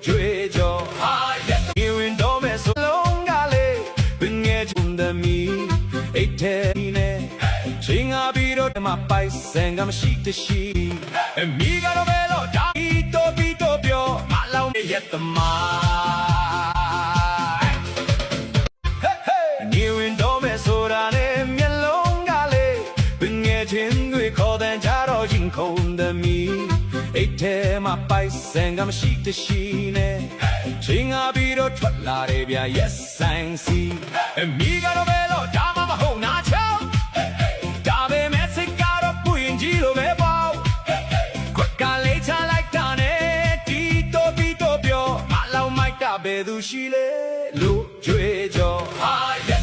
ကြွေးကြောဟာယဝင်တော့မဲ့ဆိုလုံးကလေးပင်ငယ်ချွန်သမီးအိတ်ထဲနဲ့ချင်းငါပြီးတော့မပိုက်ဆန်ကမရှိတရှိအမိကတော့ပဲလို့ဒါပြီးတော့ပြောမလောင်ရဲ့သမားနေဝင်တော့မဲ့ဆိုတာနဲ့မျက်လုံးကလေးပင်ငယ်ချင်းတွေခေါ်တဲ့ကြတော့ရင်ခုန်သမီးအိတ်ထဲမှာပိုက်ဆန်ကမရှိတရှိနဲ့ချင်းငါပြီးတော့ထွက်လာတယ်ဗျာ yes sang see အမိကတော့ပဲလို့ဒါမှမဟုတ်နာချောင်းဒါပဲမဲ့စိတ်ကတော့ပွင့်ကြီးလိုပဲပေါ့ခွက်ကလေးချလိုက်တာနဲ့တီတော့ပြောမလောင်မိုက်တာဘယ်သူရှိလဲလို့ကြွေးကြောဟာ